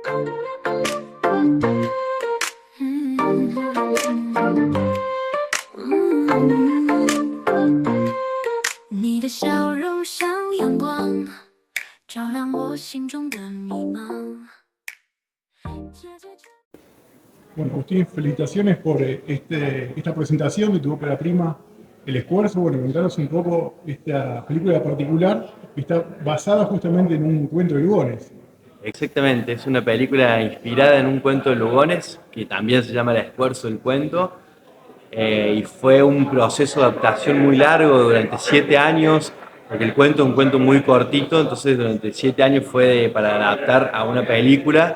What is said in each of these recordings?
你的笑容像阳光，照亮我心中的迷茫。 Bueno, Agustín, felicitaciones por esta presentación de tu ópera prima, El Esfuerzo. Bueno, contanos un poco esta película particular que está basada justamente en un cuento de Lugones. Exactamente, es una película inspirada en un cuento de Lugones, que también se llama El Esfuerzo del Cuento, y fue un proceso de adaptación muy largo durante 7 años, porque el cuento es un cuento muy cortito, entonces durante 7 años fue para adaptar a una película,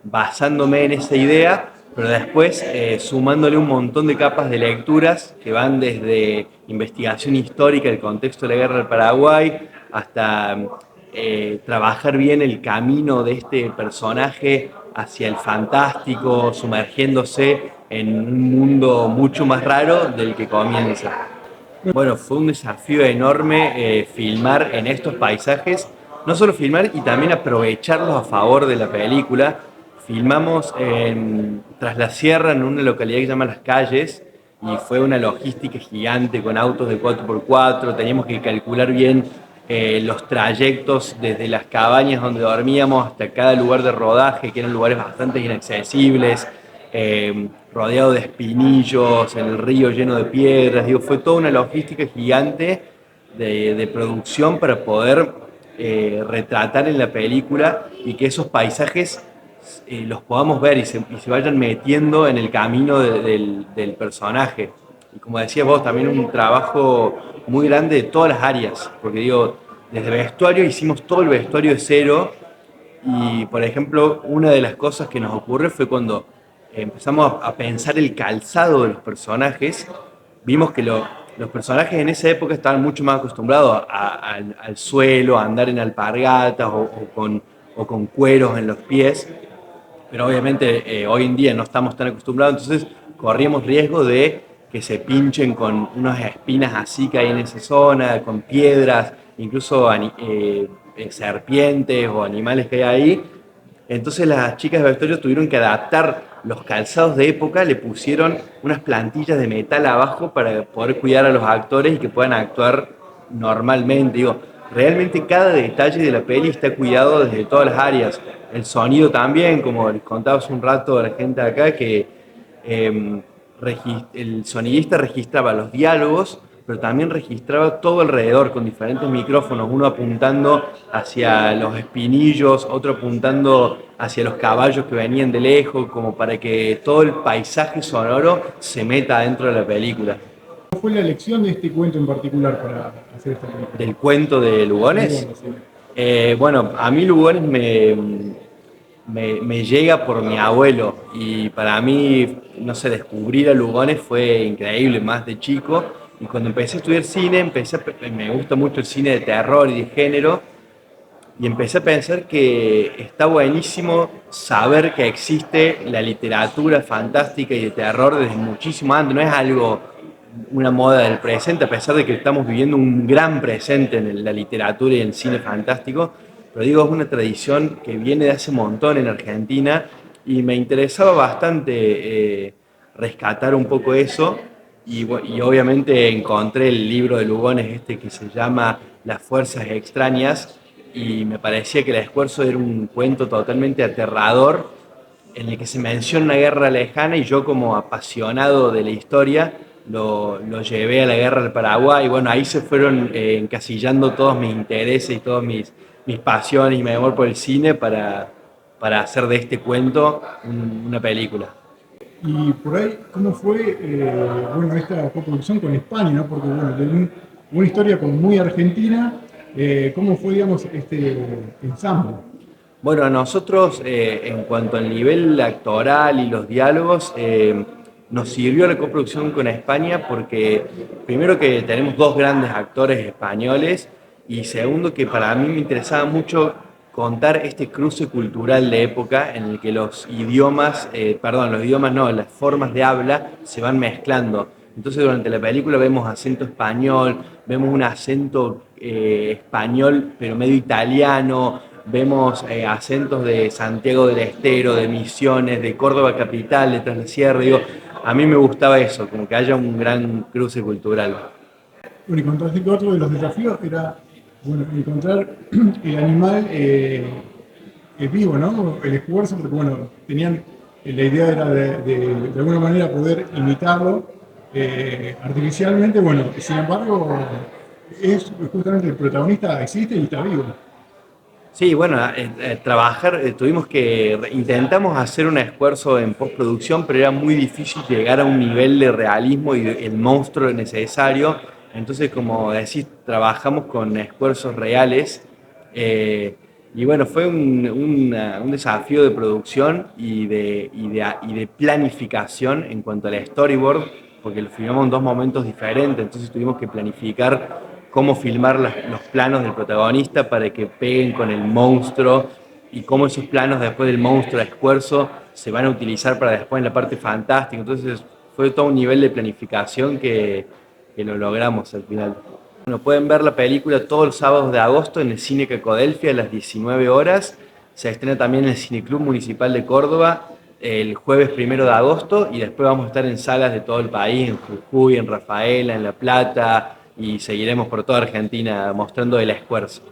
basándome en esa idea, pero después sumándole un montón de capas de lecturas que van desde investigación histórica del contexto de la guerra del Paraguay hasta trabajar bien el camino de este personaje hacia el fantástico, sumergiéndose en un mundo mucho más raro del que comienza. Bueno, fue un desafío enorme filmar en estos paisajes, no solo filmar y también aprovecharlos a favor de la película. Filmamos tras la sierra en una localidad que se llama Las Calles y fue una logística gigante con autos de 4x4, teníamos que calcular bien los trayectos desde las cabañas donde dormíamos hasta cada lugar de rodaje, que eran lugares bastante inaccesibles, rodeado de espinillos, en el río lleno de piedras. Digo, fue toda una logística gigante de producción para poder retratar en la película y que esos paisajes los podamos ver y se vayan metiendo en el camino del personaje. Y como decías vos, también un trabajo muy grande de todas las áreas, porque digo, desde vestuario hicimos todo el vestuario de cero y, por ejemplo, una de las cosas que nos ocurre fue cuando empezamos a pensar el calzado de los personajes, vimos que los personajes en esa época estaban mucho más acostumbrados al suelo, a andar en alpargatas o con cueros en los pies, pero obviamente hoy en día no estamos tan acostumbrados, entonces corríamos riesgo de que se pinchen con unas espinas así que hay en esa zona, con piedras, incluso serpientes o animales que hay ahí. Entonces las chicas de vestuario tuvieron que adaptar los calzados de época, le pusieron unas plantillas de metal abajo para poder cuidar a los actores y que puedan actuar normalmente. Digo, realmente cada detalle de la peli está cuidado desde todas las áreas. El sonido también, como les contaba hace un rato a la gente de acá, que eh, el sonidista registraba los diálogos, pero también registraba todo alrededor con diferentes micrófonos, uno apuntando hacia los espinillos, otro apuntando hacia los caballos que venían de lejos, como para que todo el paisaje sonoro se meta dentro de la película. ¿Cuál fue la elección de este cuento en particular para hacer esta película? ¿Del cuento de Lugones? Sí. Bueno, a mí Lugones me llega por mi abuelo y para mí, no sé, descubrir a Lugones fue increíble, más de chico. Y cuando empecé a estudiar cine, me gusta mucho el cine de terror y de género, y empecé a pensar que está buenísimo saber que existe la literatura fantástica y de terror desde muchísimo antes, no es algo, una moda del presente, a pesar de que estamos viviendo un gran presente en la literatura y en el cine fantástico, pero digo, es una tradición que viene de hace un montón en Argentina y me interesaba bastante rescatar un poco eso y obviamente encontré el libro de Lugones este que se llama Las Fuerzas Extrañas y me parecía que El Esfuerzo era un cuento totalmente aterrador en el que se menciona una guerra lejana y yo como apasionado de la historia lo llevé a la guerra del Paraguay y bueno, ahí se fueron encasillando todos mis intereses y todas mis pasiones y mi amor por el cine para hacer de este cuento una película. Y por ahí, ¿cómo fue bueno, esta coproducción con España, ¿no? Porque bueno, una historia como muy argentina, ¿cómo fue, digamos, este ensamble? Bueno, a nosotros, en cuanto al nivel actoral y los diálogos, nos sirvió la coproducción con España porque, primero, que tenemos dos grandes actores españoles y segundo, que para mí me interesaba mucho contar este cruce cultural de época en el que los idiomas, los idiomas no, las formas de habla se van mezclando. Entonces durante la película vemos acento español, vemos un acento español pero medio italiano, vemos acentos de Santiago del Estero, de Misiones, de Córdoba capital, de Tras la Sierra. Digo, a mí me gustaba eso, como que haya un gran cruce cultural. Bueno, y contaste que otro de los desafíos era, bueno, encontrar el animal vivo, ¿no? El esfuerzo, porque bueno, tenían, la idea era de alguna manera poder imitarlo artificialmente, bueno, sin embargo, es justamente el protagonista existe y está vivo. Sí, bueno, trabajar, intentamos hacer un esfuerzo en postproducción, pero era muy difícil llegar a un nivel de realismo y el monstruo necesario. Entonces, como decís, trabajamos con esfuerzos reales. Y bueno, fue un desafío de producción y de planificación en cuanto al storyboard, porque lo filmamos en dos momentos diferentes, entonces tuvimos que planificar cómo filmar los planos del protagonista para que peguen con el monstruo y cómo esos planos después del monstruo de esfuerzo se van a utilizar para después en la parte fantástica. Entonces fue todo un nivel de planificación que lo logramos al final. Bueno, pueden ver la película todos los sábados de agosto en el Cine Cacodelfia a las 19 horas. Se estrena también en el Cineclub Municipal de Córdoba el jueves 1 de agosto y después vamos a estar en salas de todo el país, en Jujuy, en Rafaela, en La Plata y seguiremos por toda Argentina mostrando el esfuerzo.